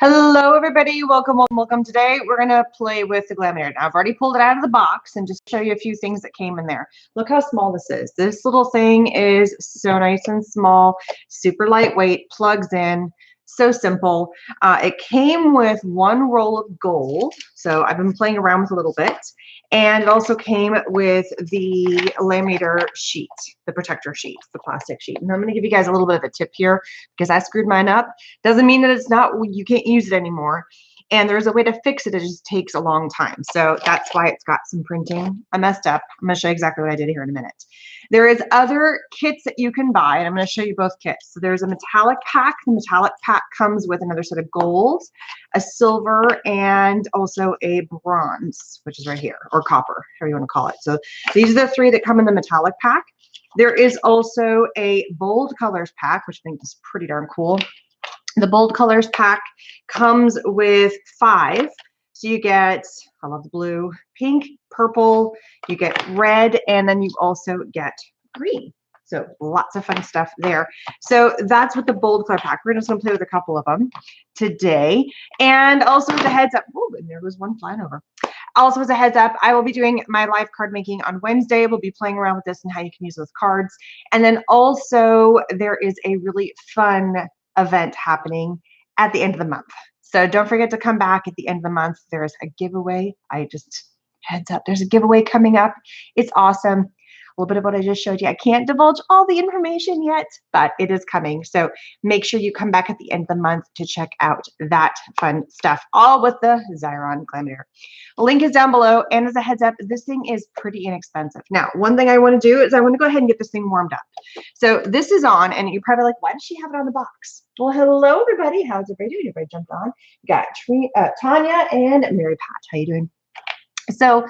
Hello everybody, welcome. Today we're gonna play with the Glaminator. Now I've already pulled it out of the box and just show you a few things that came in there. Look how small this is. This little thing is so nice and small, super lightweight, plugs in, so simple. It came with one roll of gold, so I've been playing around with a little bit. And it also came with the laminator sheet, the protector sheet, the plastic sheet. And I'm going to give you guys a little bit of a tip here because I screwed mine up. Doesn't mean that it's not, you can't use it anymore. And there's a way to fix it. It just takes a long time. So that's why it's got some printing. I messed up. I'm going to show you exactly what I did here in a minute. There is other kits that you can buy, and I'm going to show you both kits. So there's a metallic pack. The metallic pack comes with another set of gold, a silver, and also a bronze, which is right here, or copper, however you want to call it. So these are the three that come in the metallic pack. There is also a bold colors pack, which I think is pretty darn cool. The bold colors pack comes with 5. So you get, I love the blue, pink, purple, you get red, and then you also get green. So lots of fun stuff there. So that's what the bold color pack. We're just going to play with a couple of them today. And also as a heads up, oh, and there was one flying over. Also as a heads up, I will be doing my live card making on Wednesday. We'll be playing around with this and how you can use those cards. And then also there is a really fun event happening at the end of the month. So don't forget to come back at the end of the month. There's a giveaway. Heads up, there's a giveaway coming up. It's awesome. A little bit of what I just showed you. I can't divulge all the information yet, but it is coming. So make sure you come back at the end of the month to check out that fun stuff, all with the Xyron Glaminator. Link is down below. And as a heads up, this thing is pretty inexpensive. Now, one thing I want to do is I want to go ahead and get this thing warmed up. So this is on, and you're probably like, why does she have it on the box? Well, hello, everybody. How's everybody doing? Everybody jumped on. We got Tanya and Mary Pat. How you doing? So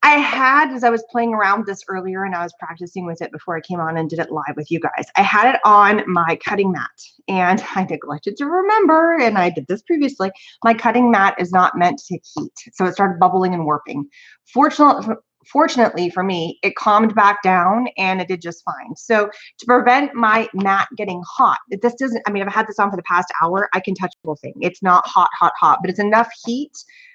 I had, as I was playing around with this earlier and I was practicing with it before I came on and did it live with you guys, I had it on my cutting mat and I neglected to remember, and I did this previously, my cutting mat is not meant to take heat. So it started bubbling and warping. Fortunately for me, it calmed back down and it did just fine. So to prevent my mat getting hot, this doesn't, I mean, I've had this on for the past hour, I can touch the whole thing. It's not hot, but it's enough heat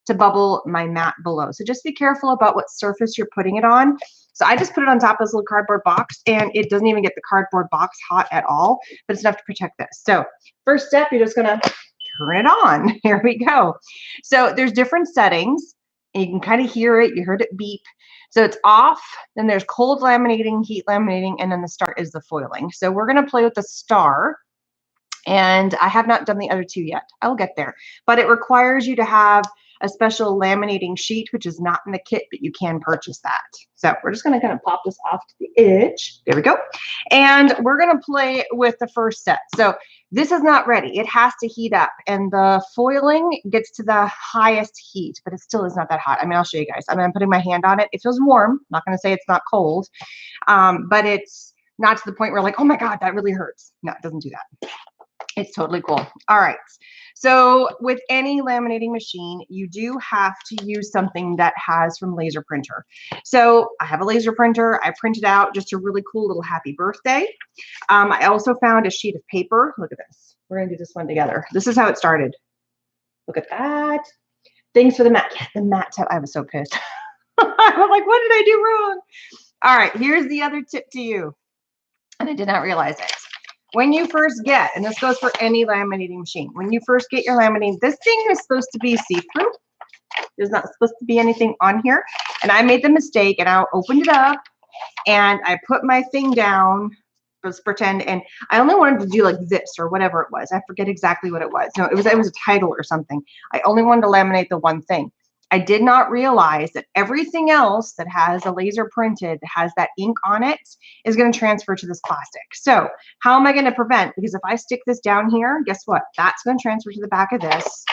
to bubble my mat below. So just be careful about what surface you're putting it on. So I just put it on top of this little cardboard box and it doesn't even get the cardboard box hot at all, but it's enough to protect this. So first step, you're just gonna turn it on. Here we go. So there's different settings and you can kind of hear it. You heard it beep. So it's off, then there's cold laminating, heat laminating, and then the start is the foiling. So we're gonna play with the star. And I have not done the other two yet. I'll get there. But it requires you to have a special laminating sheet, which is not in the kit, but you can purchase that. So we're just going to kind of pop this off to the edge. There we go. And we're going to play with the first set. So this is not ready. It has to heat up. And the foiling gets to the highest heat, but it still is not that hot. I mean, I'll show you guys. I'm putting my hand on it. It feels warm. I'm not going to say it's not cold, but it's not to the point where like, oh my God, that really hurts. No, it doesn't do that. It's totally cool. All right. So with any laminating machine, you do have to use something that has from laser printer. So I have a laser printer. I printed out just a really cool little happy birthday. I also found a sheet of paper. Look at this. We're going to do this one together. This is how it started. Look at that. Thanks for the mat. Yeah, the mat. I was so pissed. I was like, what did I do wrong? All right. Here's the other tip to you. And I did not realize it. When you first get, and this goes for any laminating machine, when you first get your laminating, this thing is supposed to be see-through. There's not supposed to be anything on here. And I made the mistake and I opened it up and I put my thing down, let's pretend, and I only wanted to do like this or whatever it was. I forget exactly what it was. No, it was a title or something. I only wanted to laminate the one thing. I did not realize that everything else that has a laser printed, that has that ink on it, is going to transfer to this plastic. So how am I going to prevent? Because if I stick this down here, guess what? That's going to transfer to the back of this.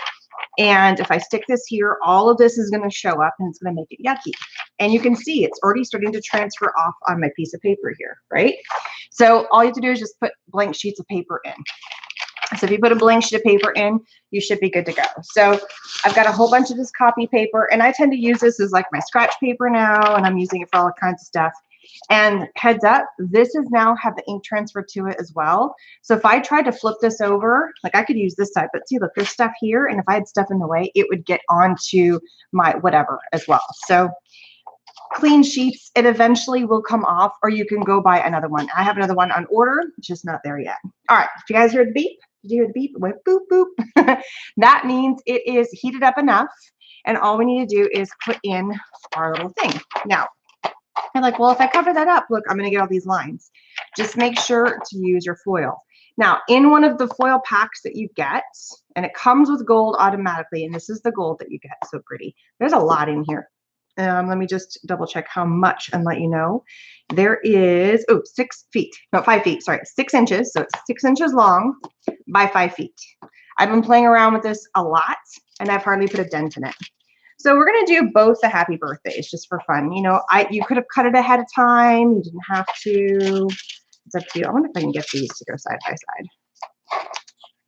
And if I stick this here, all of this is going to show up and it's going to make it yucky. And you can see it's already starting to transfer off on my piece of paper here, right? So all you have to do is just put blank sheets of paper in. So if you put a blank sheet of paper in, you should be good to go. So I've got a whole bunch of this copy paper, and I tend to use this as like my scratch paper now, and I'm using it for all kinds of stuff. And heads up, this is now have the ink transfer to it as well. So if I tried to flip this over, like I could use this side, but see, look, there's stuff here. And if I had stuff in the way, it would get onto my whatever as well. So clean sheets, it eventually will come off, or you can go buy another one. I have another one on order, it's just not there yet. All right, if you guys heard the beep, did you hear the beep? It went boop, boop. That means it is heated up enough. And all we need to do is put in our little thing. Now, you're like, well, if I cover that up, look, I'm going to get all these lines. Just make sure to use your foil. Now, in one of the foil packs that you get, and it comes with gold automatically, and this is the gold that you get, so pretty. There's a lot in here. Let me just double check how much and let you know. There is, 6 feet, no, 5 feet, sorry, 6 inches. So it's 6 inches long by 5 feet. I've been playing around with this a lot, and I've hardly put a dent in it. So we're going to do both the happy birthdays just for fun. You know, you could have cut it ahead of time. You didn't have to. It's up to you. I wonder if I can get these to go side by side.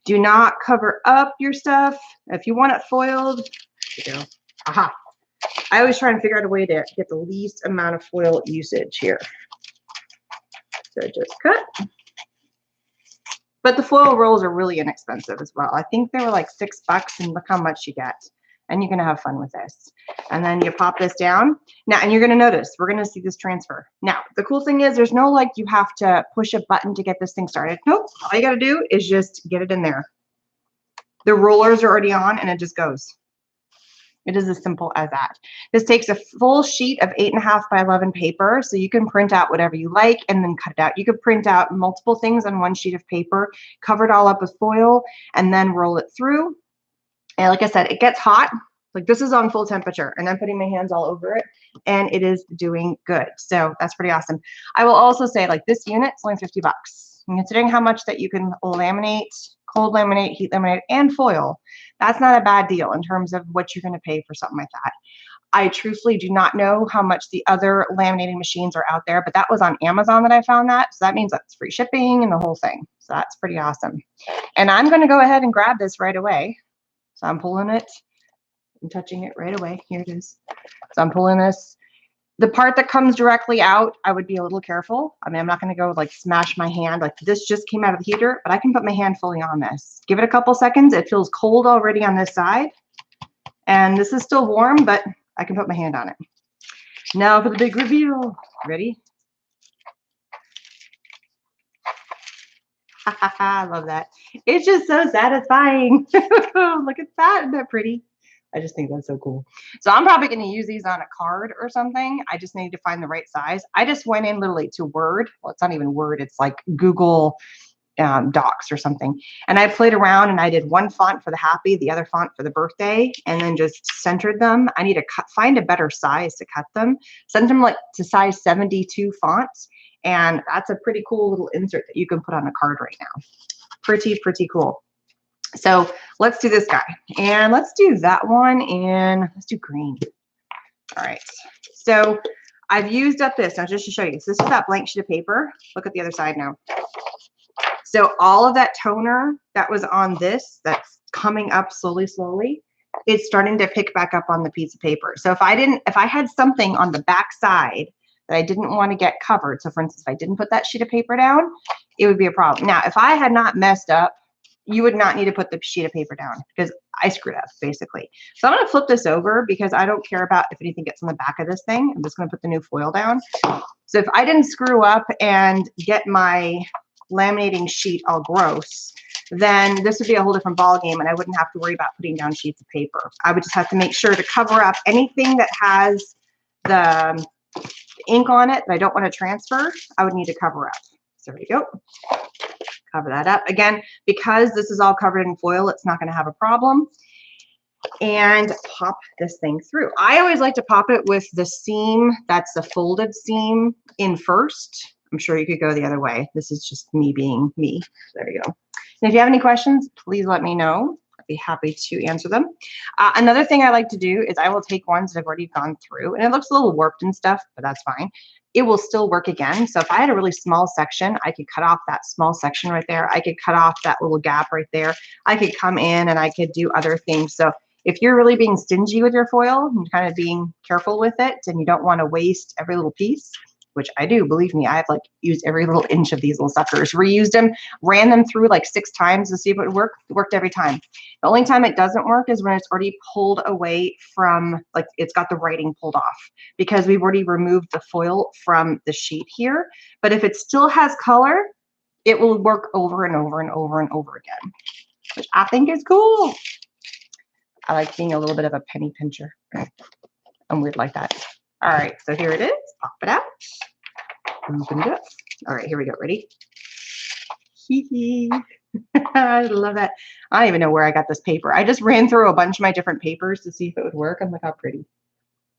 Do not cover up your stuff. If you want it foiled, there you go. Aha. I always try and figure out a way to get the least amount of foil usage here. So just cut. But the foil rolls are really inexpensive as well. I think they were like $6, and look how much you get. And you're going to have fun with this. And then you pop this down. Now, and you're going to notice, we're going to see this transfer. Now, the cool thing is there's no like you have to push a button to get this thing started. Nope. All you got to do is just get it in there. The rollers are already on and it just goes. It is as simple as that. This takes a full sheet of 8.5 by 11 paper, so you can print out whatever you like and then cut it out. You could print out multiple things on one sheet of paper, cover it all up with foil, and then roll it through. And like I said, it gets hot. Like this is on full temperature, and I'm putting my hands all over it, and it is doing good. So that's pretty awesome. I will also say, like, this unit's only $50. And considering how much that you can laminate, cold laminate, heat laminate, and foil, that's not a bad deal in terms of what you're going to pay for something like that. I truthfully do not know how much the other laminating machines are out there, but that was on Amazon that I found that. So that means that's free shipping and the whole thing. So that's pretty awesome. And I'm going to go ahead and grab this right away. So I'm pulling it. I'm touching it right away. Here it is. So I'm pulling this. The part that comes directly out, I would be a little careful. I mean, I'm not going to go like smash my hand. Like this just came out of the heater, but I can put my hand fully on this. Give it a couple seconds. It feels cold already on this side. And this is still warm, but I can put my hand on it. Now for the big reveal. Ready? I love that. It's just so satisfying. Look at that. Isn't that pretty? I just think that's so cool. So I'm probably going to use these on a card or something. I just need to find the right size. I just went in literally to Word. Well, it's not even Word. It's like Google Docs or something. And I played around and I did one font for the happy, the other font for the birthday, and then just centered them. I need to find a better size to cut them. Send them like to size 72 fonts. And that's a pretty cool little insert that you can put on a card right now. Pretty, pretty cool. So let's do this guy. And let's do that one and let's do green. All right. So I've used up this. Now just to show you. So this is that blank sheet of paper. Look at the other side now. So all of that toner that was on this, that's coming up slowly, slowly, it's starting to pick back up on the piece of paper. So if I had something on the back side that I didn't want to get covered. So for instance, if I didn't put that sheet of paper down, it would be a problem. Now, if I had not messed up, you would not need to put the sheet of paper down because I screwed up basically. So I'm going to flip this over because I don't care about if anything gets on the back of this thing. I'm just going to put the new foil down. So if I didn't screw up and get my laminating sheet all gross, then this would be a whole different ball game and I wouldn't have to worry about putting down sheets of paper. I would just have to make sure to cover up anything that has the ink on it that I don't want to transfer. I would need to cover up. So there you go. Cover that up. Again, because this is all covered in foil, it's not going to have a problem. And pop this thing through. I always like to pop it with the seam, that's the folded seam, in first. I'm sure you could go the other way. This is just me being me. There you go. And if you have any questions, please let me know. I'd be happy to answer them. Another thing I like to do is I will take ones that I've already gone through, and it looks a little warped and stuff, but that's fine. It will still work again. So if I had a really small section, I could cut off that small section right there. I could cut off that little gap right there. I could come in and I could do other things. So if you're really being stingy with your foil and kind of being careful with it and you don't want to waste every little piece, which I do, believe me, I've like used every little inch of these little suckers, reused them, ran them through like 6 times to see if it would work. It worked every time. The only time it doesn't work is when it's already pulled away from, like it's got the writing pulled off, because we've already removed the foil from the sheet here. But if it still has color, it will work over and over and over and over again, which I think is cool. I like being a little bit of a penny pincher. I'm weird like that. All right, so here it is. Pop it out. Open it up. All right, here we go. Ready? Hee hee. I love that. I don't even know where I got this paper. I just ran through a bunch of my different papers to see if it would work. I'm like, how pretty.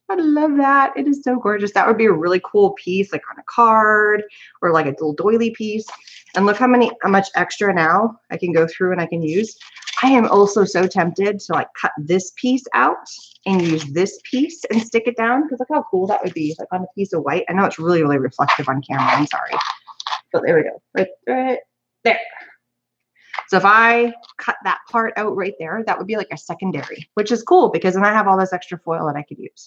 I love that. It is so gorgeous. That would be a really cool piece, like on a card or like a little doily piece. And look how much extra now I can go through and I can use. I am also so tempted to like cut this piece out and use this piece and stick it down, because look how cool that would be, like on a piece of white. I know it's really, really reflective on camera. I'm sorry. But there we go. Right there. So if I cut that part out right there, that would be like a secondary, which is cool because then I have all this extra foil that I could use.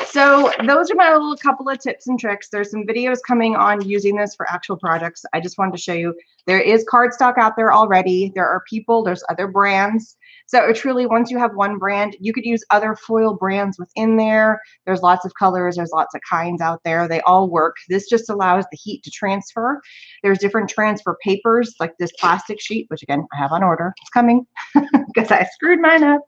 So those are my little couple of tips and tricks. There's some videos coming on using this for actual projects. I just wanted to show you there is cardstock out there already. There are people, there's other brands. So truly, once you have one brand, you could use other foil brands within there. There's lots of colors, there's lots of kinds out there. They all work. This just allows the heat to transfer. There's different transfer papers, like this plastic sheet, which again, I have on order. It's coming because I screwed mine up.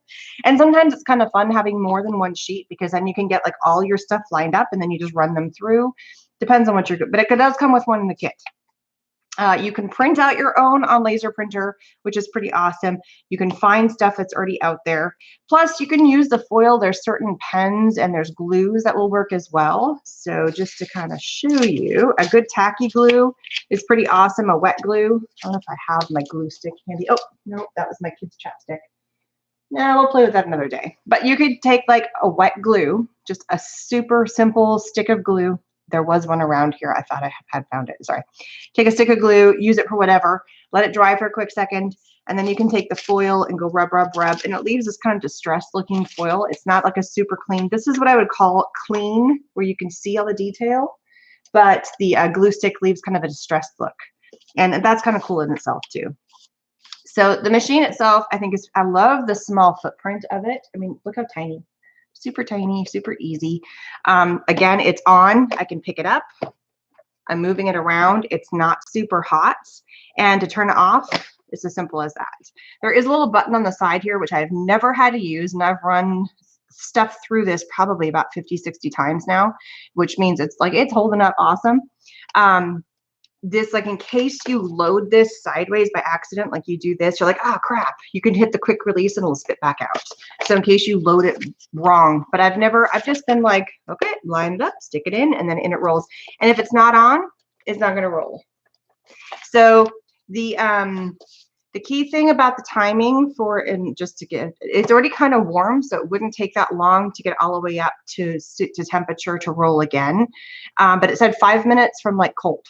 And sometimes it's kind of fun having more than one sheet, because then you can get like all your stuff lined up and then you just run them through. Depends on what you're doing, but it does come with one in the kit. You can print out your own on laser printer, which is pretty awesome. You can find stuff that's already out there. Plus, you can use the foil. There's certain pens and there's glues that will work as well. So just to kind of show you, a good tacky glue is pretty awesome. A wet glue. I don't know if I have my glue stick handy. Oh, no, that was my kid's chapstick. No, we'll play with that another day. But you could take like a wet glue, just a super simple stick of glue. There was one around here. I thought I had found it. Sorry. Take a stick of glue, use it for whatever, let it dry for a quick second, and then you can take the foil and go rub, rub, rub, and it leaves this kind of distressed looking foil. It's not like a super clean. This is what I would call clean, where you can see all the detail, but the glue stick leaves kind of a distressed look. And that's kind of cool in itself too. So the machine itself, I think I love the small footprint of it. I mean, look how tiny. Super tiny, super easy. Again, it's on. I can pick it up. I'm moving it around. It's not super hot. And to turn it off, it's as simple as that. There is a little button on the side here, which I've never had to use, and I've run stuff through this probably about 50, 60 times now, which means it's holding up awesome. This, like in case you load this sideways by accident, like you do this, you're like, oh crap, you can hit the quick release and it'll spit back out. So in case you load it wrong, but I've just been like, okay, line it up, stick it in, and then in it rolls. And if it's not on, it's not going to roll. So the key thing about the timing it's already kind of warm, so it wouldn't take that long to get all the way up to temperature to roll again. But it said 5 minutes from like cold.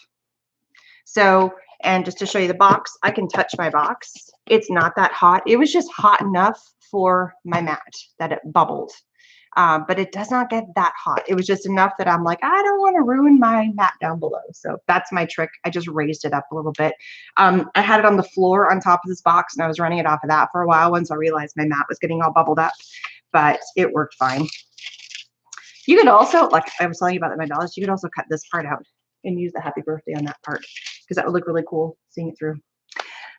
So, and just to show you the box, I can touch my box. It's not that hot. It was just hot enough for my mat that it bubbled. But it does not get that hot. It was just enough that I'm like, I don't want to ruin my mat down below. So that's my trick. I just raised it up a little bit. I had it on the floor on top of this box, and I was running it off of that for a while once I realized my mat was getting all bubbled up, but it worked fine. You could also, like I was telling you about at my dollars, you could also cut this part out and use the happy birthday on that part, because that would look really cool seeing it through.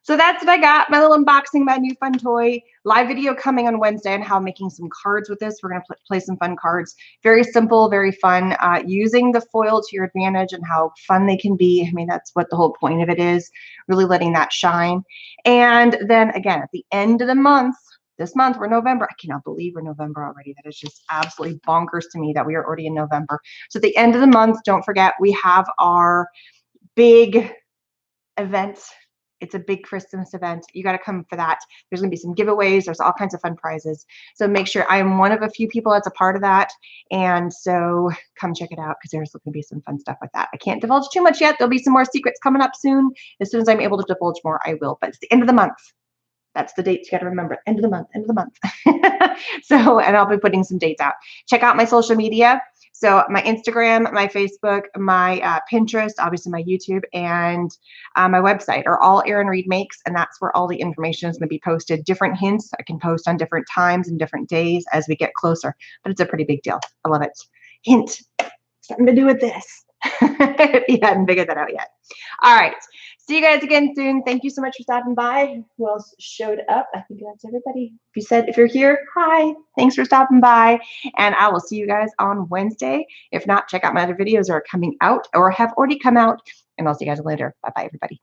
So that's what I got, my little unboxing, my new fun toy. Live video coming on Wednesday on how I'm making some cards with this. We're going to play some fun cards. Very simple, very fun. Using the foil to your advantage and how fun they can be. I mean, that's what the whole point of it is, really letting that shine. And then again, at the end of the month, this month, we're November. I cannot believe we're November already. That is just absolutely bonkers to me that we are already in November. So at the end of the month, don't forget, we have our big event. It's a big Christmas event. You got to come for that. There's going to be some giveaways. There's all kinds of fun prizes. So make sure, I am one of a few people that's a part of that. And so come check it out, because there's going to be some fun stuff with that. I can't divulge too much yet. There'll be some more secrets coming up soon. As soon as I'm able to divulge more, I will. But it's the end of the month. That's the dates you got to remember. End of the month. So, and I'll be putting some dates out. Check out my social media. So my Instagram, my Facebook, my Pinterest, obviously my YouTube, and my website are all Erin Reed Makes, and that's where all the information is going to be posted. Different hints I can post on different times and different days as we get closer, but it's a pretty big deal. I love it. Hint, something to do with this. If you hadn't figured that out yet. All right. See you guys again soon. Thank you so much for stopping by. Who else showed up? I think that's everybody. If you're here, hi. Thanks for stopping by. And I will see you guys on Wednesday. If not, check out my other videos that are coming out or have already come out. And I'll see you guys later. Bye-bye, everybody.